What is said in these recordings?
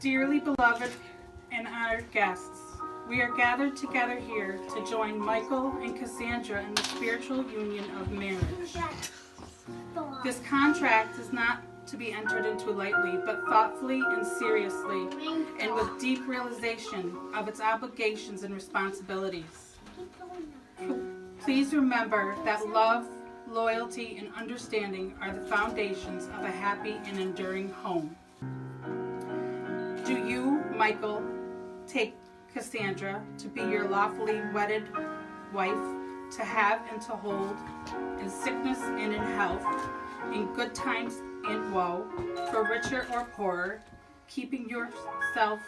Dearly beloved and honored guests, we are gathered together here to join Michael and Cassandra in the spiritual union of marriage. This contract is not to be entered into lightly, but thoughtfully and seriously, and with deep realization of its obligations and responsibilities. Please remember that love, loyalty, and understanding are the foundations of a happy and enduring home. Do you, Michael, take Cassandra to be your lawfully wedded wife, to have and to hold, in sickness and in health, in good times and woe, for richer or poorer, keeping yourself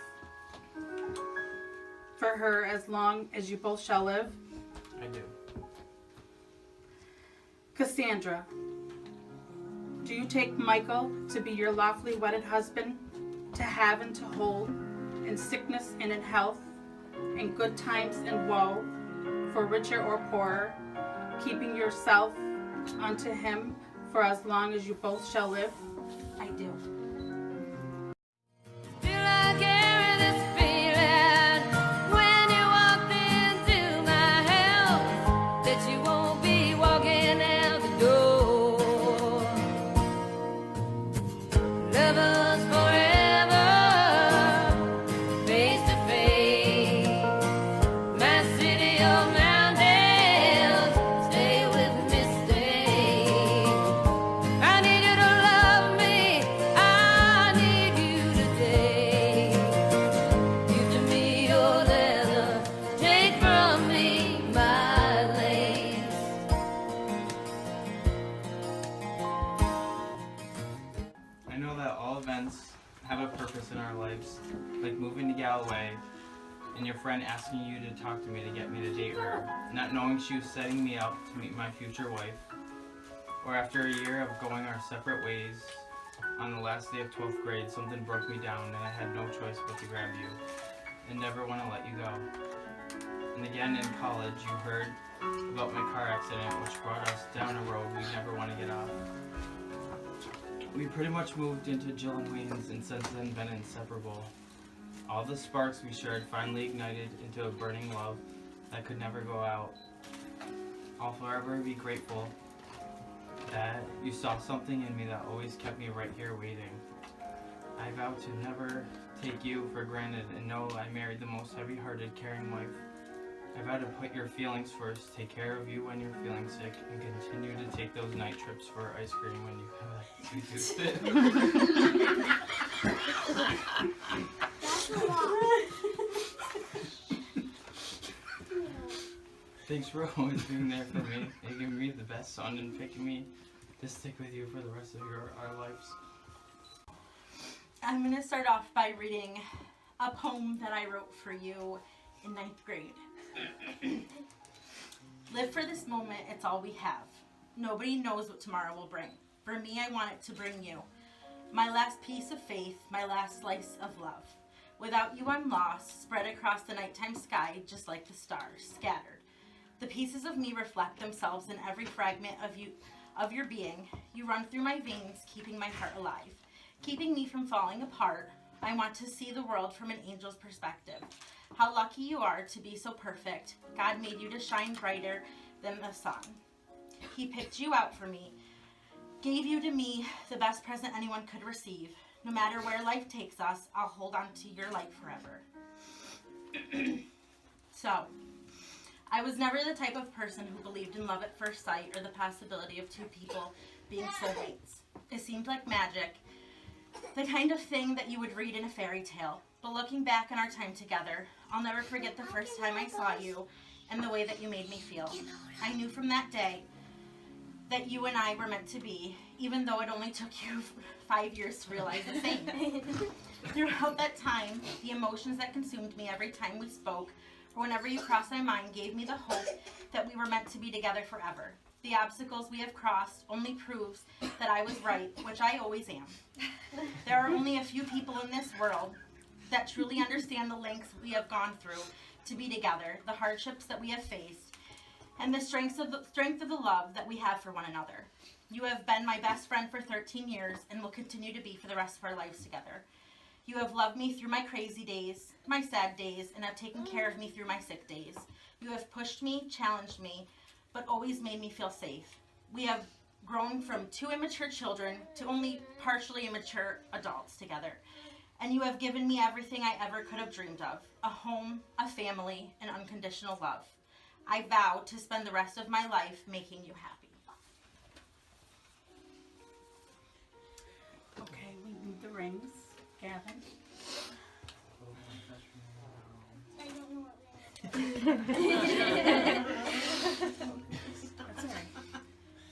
for her as long as you both shall live? I do. Cassandra, do you take Michael to be your lawfully wedded husband, to have and to hold, in sickness and in health, in good times and woe, for richer or poorer, keeping yourself unto him for as long as you both shall live? I do. I know that all events have a purpose in our lives, like moving to Galloway and your friend asking you to talk to me to get me to date her, not knowing she was setting me up to meet my future wife, or after a year of going our separate ways, on the last day of 12th grade, something broke me down and I had no choice but to grab you and never want to let you go. And again in college, you heard about my car accident, which brought us down a road we never want to get off. We pretty much moved into Jill and Wayne's and since then been inseparable. All the sparks we shared finally ignited into a burning love that could never go out. I'll forever be grateful that you saw something in me that always kept me right here waiting. I vow to never take you for granted and know I married the most heavy-hearted, caring wife. I vow to put your feelings first, take care of you when you're feeling sick, and continue to take those night trips for ice cream when you have a sweet tooth. Thanks for always being there for me, making me the best son and picking me to stick with you for the rest of our lives. I'm going to start off by reading a poem that I wrote for you in 9th grade. Live for this moment, it's all we have. Nobody knows what tomorrow will bring. For me, I want it to bring you. My last piece of faith, my last slice of love. Without you, I'm lost, spread across the nighttime sky, just like the stars, scattered. The pieces of me reflect themselves in every fragment of your being. You run through my veins, keeping my heart alive, keeping me from falling apart. I want to see the world from an angel's perspective. How lucky you are to be so perfect. God made you to shine brighter than the sun. He picked you out for me, gave you to me, the best present anyone could receive. No matter where life takes us, I'll hold on to your light forever. So, I was never the type of person who believed in love at first sight or the possibility of two people being soulmates. It seemed like magic, the kind of thing that you would read in a fairy tale. But looking back on our time together, I'll never forget the first time I saw you and the way that you made me feel. I knew from that day that you and I were meant to be, even though it only took you 5 years to realize the same. Throughout that time, the emotions that consumed me every time we spoke, or whenever you crossed my mind, gave me the hope that we were meant to be together forever. The obstacles we have crossed only proves that I was right, which I always am. There are only a few people in this world that truly understand the lengths we have gone through to be together, the hardships that we have faced, and the strength of the love that we have for one another. You have been my best friend for 13 years and will continue to be for the rest of our lives together. You have loved me through my crazy days, my sad days, and have taken care of me through my sick days. You have pushed me, challenged me, but always made me feel safe. We have grown from two immature children to only partially immature adults together. And you have given me everything I ever could have dreamed of: a home, a family, and unconditional love. I vow to spend the rest of my life making you happy. Okay, we need the rings. Gavin? I don't know what That's all right.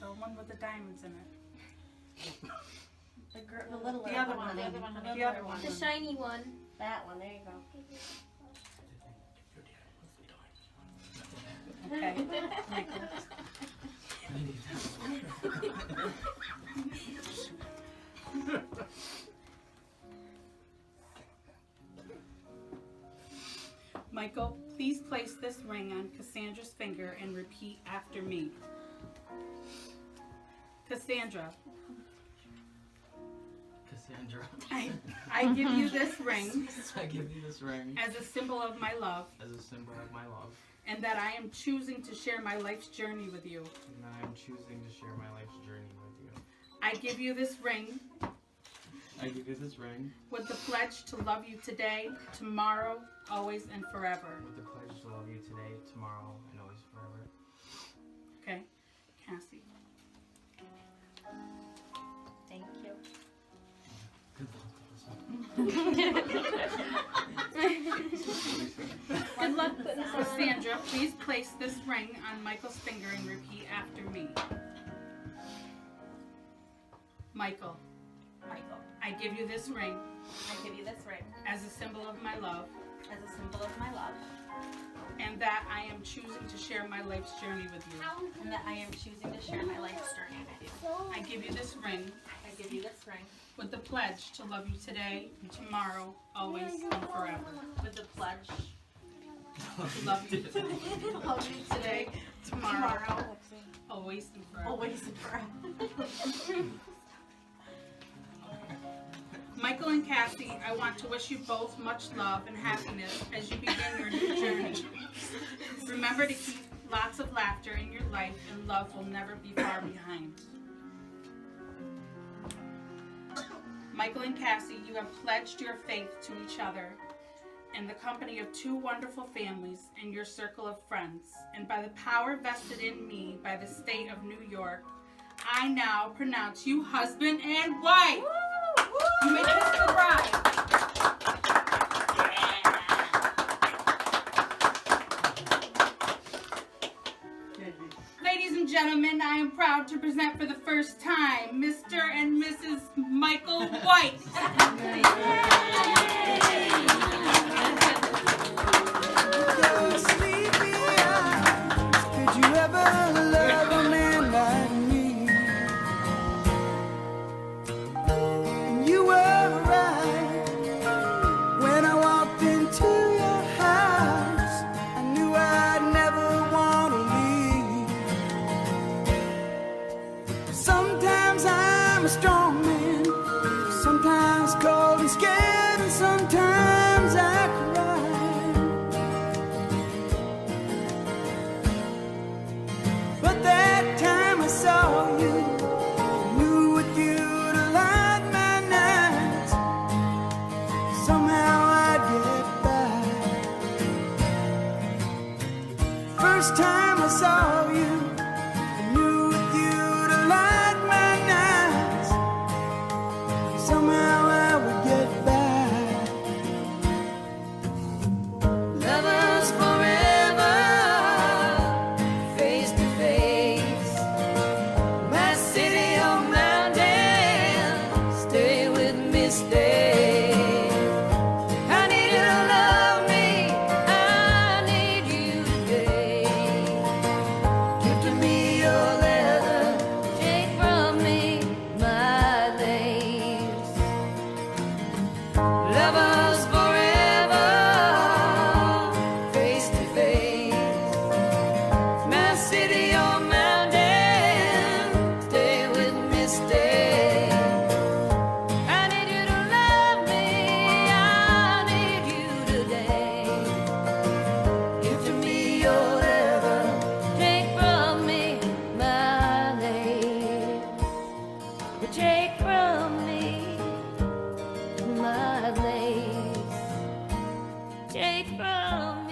The one with the diamonds in it. The little The other one. honey. The other one. the shiny one. That one, there you go. Okay. Michael. Michael, please place this ring on Cassandra's finger and repeat after me. Cassandra, I give you this ring I give you this ring as a symbol of my love, as a symbol of my love, and that I am choosing to share my life's journey with you. and that I am choosing to share my life's journey with you. I give you this ring I give you this ring with the pledge to love you today, tomorrow, always, and forever. with the pledge to love you today, tomorrow, and always forever. Okay, Cassie. Thank you. Good luck putting this on. Cassandra, please place this ring on Michael's finger and repeat after me. Michael, I give you this ring I give you this ring as a symbol of my love, as a symbol of my love, and that I am choosing to share my life's journey with you. and that I am choosing to share my life's journey with you. I give you this ring I give you this ring with the pledge to love you today, tomorrow, always, and forever. with the pledge To love you to love you today, tomorrow, always, and forever. always and forever. Michael and Cassie, I want to wish you both much love and happiness as you begin your new journey. Remember to keep lots of laughter in your life, and love will never be far behind. Michael and Cassie, you have pledged your faith to each other in the company of two wonderful families and your circle of friends. And by the power vested in me by the state of New York, I now pronounce you husband and wife. You may kiss the bride. Ladies and gentlemen, I am proud to present for the first time Mr. and Mrs. Michael White. Could you ever love a man like me? And you were right when I walked into your house. I knew I'd never want to leave. Sometimes I'm a strong man, sometimes cold and scared, and sometimes I cry. But that time I saw you, I knew with you to light my nights. Somehow I'd get by. First time I saw you, I knew with you to light my nights. Somehow I would get by. Lovers forever, face to face. My city on mountain, stay with me, stay. I need you to love me, I need you today. take from me my place, take from